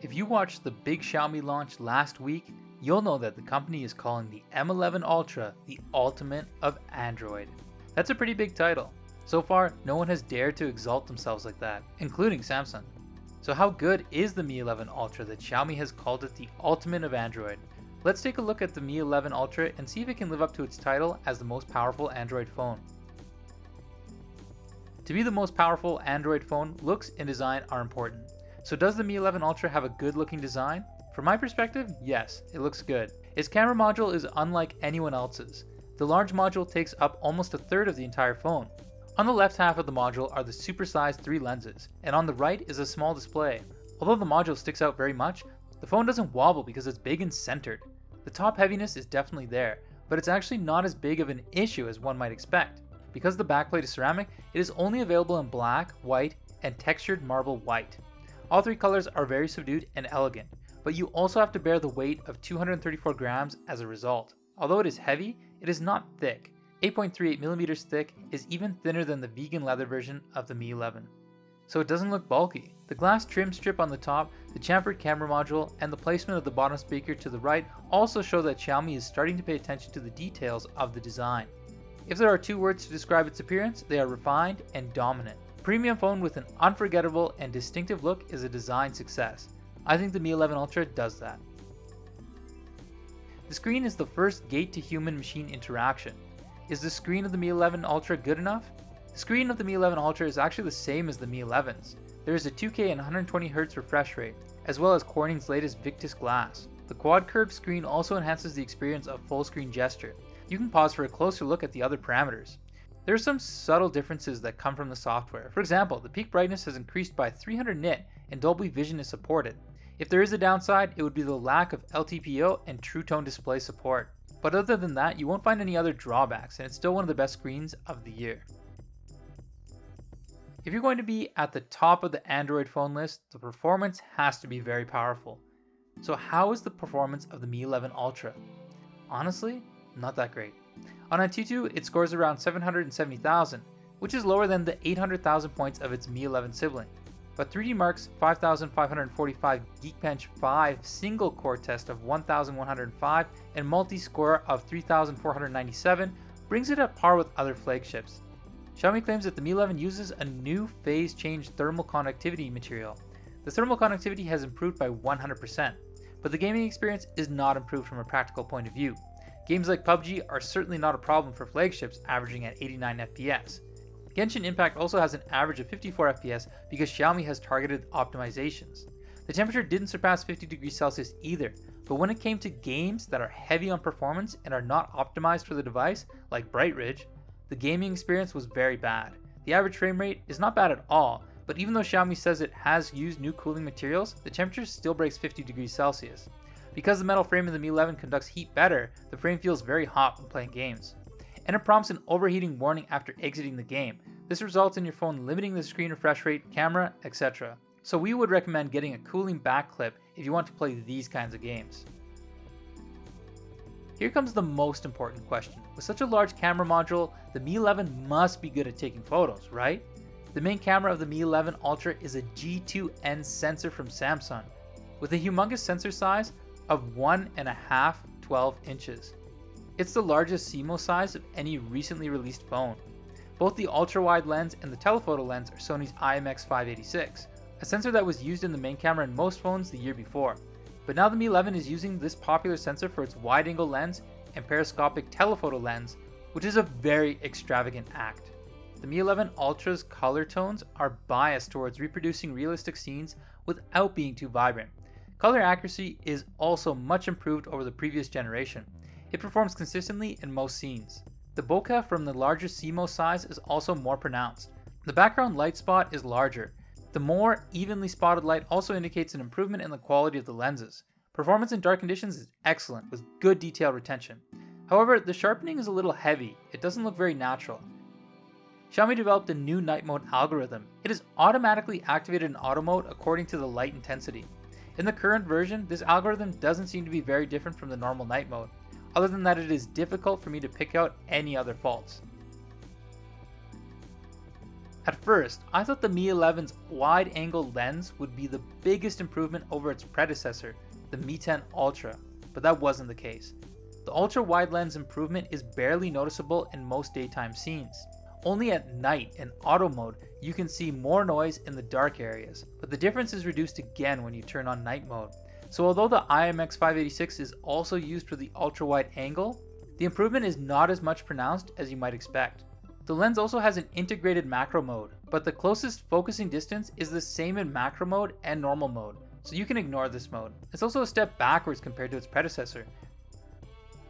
If you watched the big Xiaomi launch last week, you'll know that the company is calling the M11 Ultra the ultimate of Android. That's a pretty big title. So far, no one has dared to exalt themselves like that, including Samsung. So how good is the Mi 11 Ultra that Xiaomi has called it the ultimate of Android? Let's take a look at the Mi 11 Ultra and see if it can live up to its title as the most powerful Android phone. To be the most powerful Android phone, looks and design are important. So does the Mi 11 Ultra have a good looking design? From my perspective, yes, it looks good. Its camera module is unlike anyone else's. The large module takes up almost a third of the entire phone. On the left half of the module are the supersized 3 lenses, and on the right is a small display. Although the module sticks out very much, the phone doesn't wobble because it's big and centered. The top heaviness is definitely there, but it's actually not as big of an issue as one might expect. Because the backplate is ceramic, it is only available in black, white, and textured marble white. All 3 colors are very subdued and elegant, but you also have to bear the weight of 234 grams as a result. Although it is heavy, it is not thick. 8.38mm thick is even thinner than the vegan leather version of the Mi 11. So it doesn't look bulky. The glass trim strip on the top, the chamfered camera module, and the placement of the bottom speaker to the right also show that Xiaomi is starting to pay attention to the details of the design. If there are 2 words to describe its appearance, they are refined and dominant. A premium phone with an unforgettable and distinctive look is a design success. I think the Mi 11 Ultra does that. The screen is the first gate to human-machine interaction. Is the screen of the Mi 11 Ultra good enough? The screen of the Mi 11 Ultra is actually the same as the Mi 11's. There is a 2K and 120Hz refresh rate, as well as Corning's latest Victus glass. The quad curved screen also enhances the experience of full screen gesture. You can pause for a closer look at the other parameters. There are some subtle differences that come from the software. For example, the peak brightness has increased by 300 nit and Dolby Vision is supported. If there is a downside, it would be the lack of LTPO and True Tone display support. But other than that, you won't find any other drawbacks, and it's still one of the best screens of the year. If you're going to be at the top of the Android phone list, the performance has to be very powerful. So how is the performance of the Mi 11 Ultra? Honestly, not that great. On Antutu, it scores around 770,000, which is lower than the 800,000 points of its Mi 11 sibling. But 3D Mark's 5,545 Geekbench 5 single core test of 1,105 and multi-score of 3,497 brings it at par with other flagships. Xiaomi claims that the Mi 11 uses a new phase change thermal conductivity material. The thermal conductivity has improved by 100%, but the gaming experience is not improved from a practical point of view. Games like PUBG are certainly not a problem for flagships averaging at 89 FPS. Genshin Impact also has an average of 54 FPS because Xiaomi has targeted optimizations. The temperature didn't surpass 50 degrees Celsius either, but when it came to games that are heavy on performance and are not optimized for the device, like Bright Ridge, the gaming experience was very bad. The average frame rate is not bad at all, but even though Xiaomi says it has used new cooling materials, the temperature still breaks 50 degrees Celsius. Because the metal frame of the Mi 11 conducts heat better, the frame feels very hot when playing games. And it prompts an overheating warning after exiting the game. This results in your phone limiting the screen refresh rate, camera, etc. So we would recommend getting a cooling back clip if you want to play these kinds of games. Here comes the most important question. With such a large camera module, the Mi 11 must be good at taking photos, right? The main camera of the Mi 11 Ultra is a G2N sensor from Samsung, with a humongous sensor size of 1.5 12 inches. It's the largest CMOS size of any recently released phone. Both the ultra-wide lens and the telephoto lens are Sony's IMX586, a sensor that was used in the main camera in most phones the year before. But now the Mi 11 is using this popular sensor for its wide-angle lens and periscopic telephoto lens, which is a very extravagant act. The Mi 11 Ultra's color tones are biased towards reproducing realistic scenes without being too vibrant. Color accuracy is also much improved over the previous generation. It performs consistently in most scenes. The bokeh from the larger CMOS size is also more pronounced. The background light spot is larger. The more evenly spotted light also indicates an improvement in the quality of the lenses. Performance in dark conditions is excellent with good detail retention. However, the sharpening is a little heavy. It doesn't look very natural. Xiaomi developed a new night mode algorithm. It is automatically activated in auto mode according to the light intensity. In the current version, this algorithm doesn't seem to be very different from the normal night mode, other than that it is difficult for me to pick out any other faults. At first, I thought the Mi 11's wide-angle lens would be the biggest improvement over its predecessor, the Mi 10 Ultra, but that wasn't the case. The ultra-wide lens improvement is barely noticeable in most daytime scenes. Only at night in auto mode you can see more noise in the dark areas, but the difference is reduced again when you turn on night mode. So although the IMX586 is also used for the ultra-wide angle, the improvement is not as much pronounced as you might expect. The lens also has an integrated macro mode, but the closest focusing distance is the same in macro mode and normal mode, so you can ignore this mode. It's also a step backwards compared to its predecessor.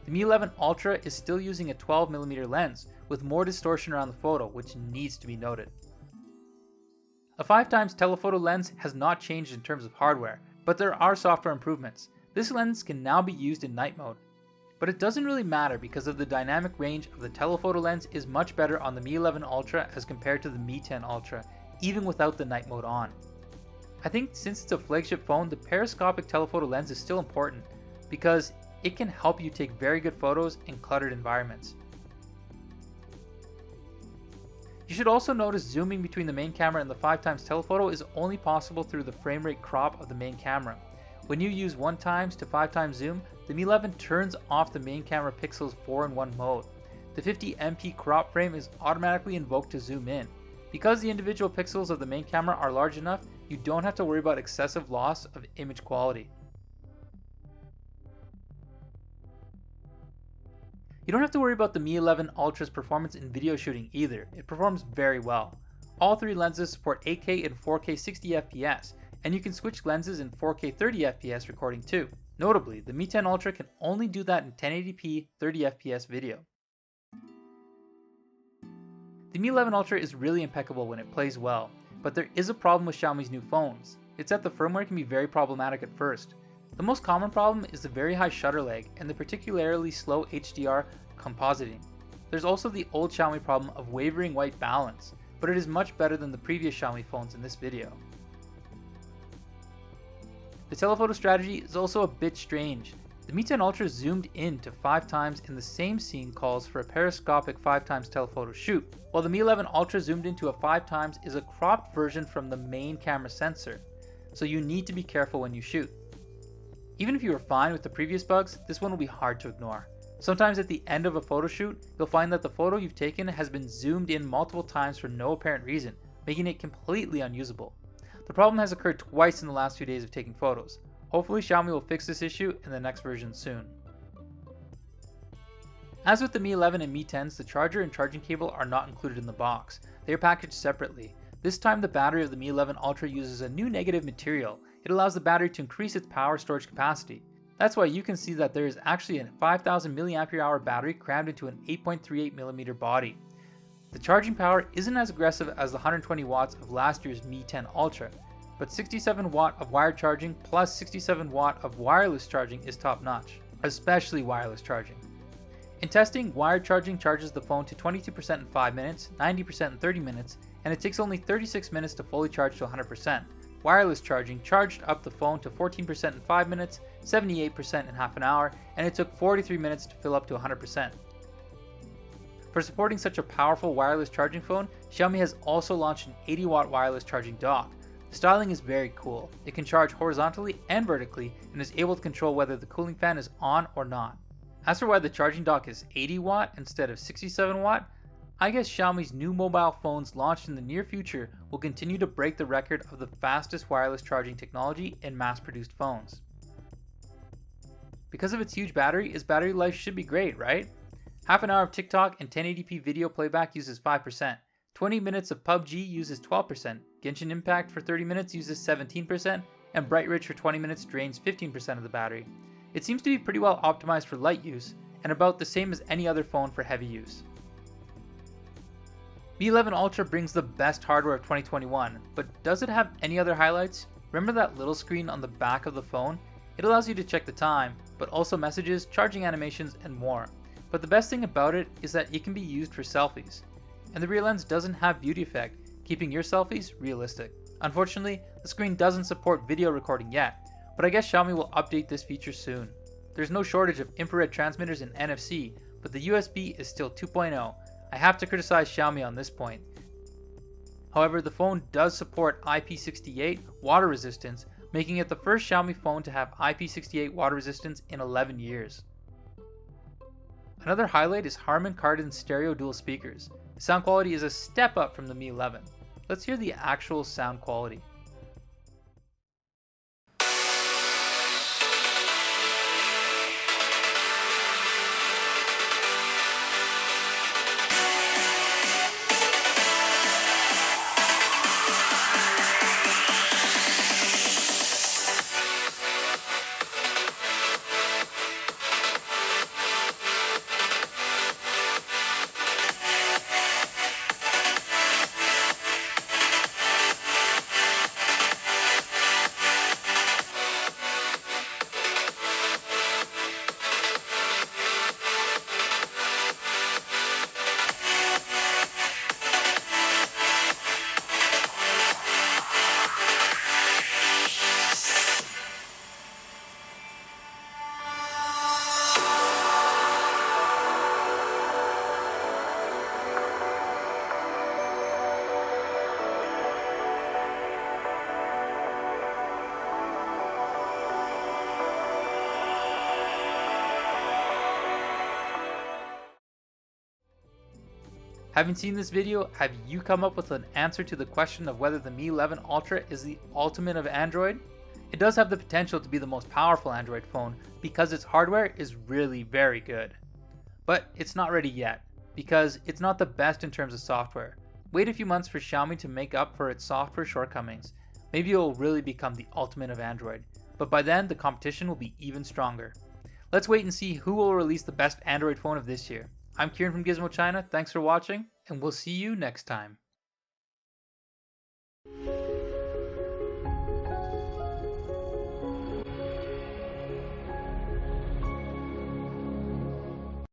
The Mi 11 Ultra is still using a 12mm lens, with more distortion around the photo, which needs to be noted. A 5x telephoto lens has not changed in terms of hardware, but there are software improvements. This lens can now be used in night mode. But it doesn't really matter because of the dynamic range of the telephoto lens is much better on the Mi 11 Ultra as compared to the Mi 10 Ultra, even without the night mode on. I think since it's a flagship phone, the periscopic telephoto lens is still important because it can help you take very good photos in cluttered environments. You should also notice zooming between the main camera and the 5x telephoto is only possible through the frame rate crop of the main camera. When you use 1x to 5x zoom, the Mi 11 turns off the main camera pixels 4-in-1 mode. The 50MP crop frame is automatically invoked to zoom in. Because the individual pixels of the main camera are large enough, you don't have to worry about excessive loss of image quality. You don't have to worry about the Mi 11 Ultra's performance in video shooting either. It performs very well. All three lenses support 8K and 4K 60fps, and you can switch lenses in 4K 30fps recording too. Notably, the Mi 10 Ultra can only do that in 1080p 30fps video. The Mi 11 Ultra is really impeccable when it plays well, but there is a problem with Xiaomi's new phones. It's that the firmware can be very problematic at first. The most common problem is the very high shutter lag and the particularly slow HDR compositing. There's also the old Xiaomi problem of wavering white balance, but it is much better than the previous Xiaomi phones in this video. The telephoto strategy is also a bit strange. The Mi 10 Ultra zoomed in to 5x in the same scene calls for a periscopic 5x telephoto shoot, while the Mi 11 Ultra zoomed into a 5x is a cropped version from the main camera sensor, so you need to be careful when you shoot. Even if you were fine with the previous bugs, this one will be hard to ignore. Sometimes at the end of a photo shoot, you'll find that the photo you've taken has been zoomed in multiple times for no apparent reason, making it completely unusable. The problem has occurred twice in the last few days of taking photos. Hopefully Xiaomi will fix this issue in the next version soon. As with the Mi 11 and Mi 10s, the charger and charging cable are not included in the box. They are packaged separately. This time the battery of the Mi 11 Ultra uses a new negative material. It allows the battery to increase its power storage capacity. That's why you can see that there is actually a 5000 mAh battery crammed into an 8.38mm body. The charging power isn't as aggressive as the 120 watts of last year's Mi 10 Ultra, but 67 watt of wired charging plus 67 watt of wireless charging is top notch, especially wireless charging. In testing, wired charging charges the phone to 22% in 5 minutes, 90% in 30 minutes, and it takes only 36 minutes to fully charge to 100%. Wireless charging charged up the phone to 14% in 5 minutes, 78% in half an hour, and it took 43 minutes to fill up to 100%. For supporting such a powerful wireless charging phone, Xiaomi has also launched an 80-watt wireless charging dock. The styling is very cool. It can charge horizontally and vertically and is able to control whether the cooling fan is on or not. As for why the charging dock is 80 watt instead of 67 watt, I guess Xiaomi's new mobile phones launched in the near future will continue to break the record of the fastest wireless charging technology in mass-produced phones. Because of its huge battery, its battery life should be great, right? Half an hour of TikTok and 1080p video playback uses 5%. 20 minutes of PUBG uses 12%. Genshin Impact for 30 minutes uses 17%, and Bright Ridge for 20 minutes drains 15% of the battery. It seems to be pretty well optimized for light use, and about the same as any other phone for heavy use. Mi 11 Ultra brings the best hardware of 2021, but does it have any other highlights? Remember that little screen on the back of the phone? It allows you to check the time, but also messages, charging animations, and more. But the best thing about it is that it can be used for selfies. And the rear lens doesn't have beauty effect, keeping your selfies realistic. Unfortunately, the screen doesn't support video recording yet, but I guess Xiaomi will update this feature soon. There's no shortage of infrared transmitters and NFC, but the USB is still 2.0. I have to criticize Xiaomi on this point. However, the phone does support IP68 water resistance, making it the first Xiaomi phone to have IP68 water resistance in 11 years. Another highlight is Harman Kardon stereo dual speakers. The sound quality is a step up from the Mi 11. Let's hear the actual sound quality. Having seen this video, have you come up with an answer to the question of whether the Mi 11 Ultra is the ultimate of Android? It does have the potential to be the most powerful Android phone because its hardware is really very good. But it's not ready yet, because it's not the best in terms of software. Wait a few months for Xiaomi to make up for its software shortcomings. Maybe it will really become the ultimate of Android, but by then the competition will be even stronger. Let's wait and see who will release the best Android phone of this year. I'm Kieran from Gizmo China, thanks for watching, and we'll see you next time.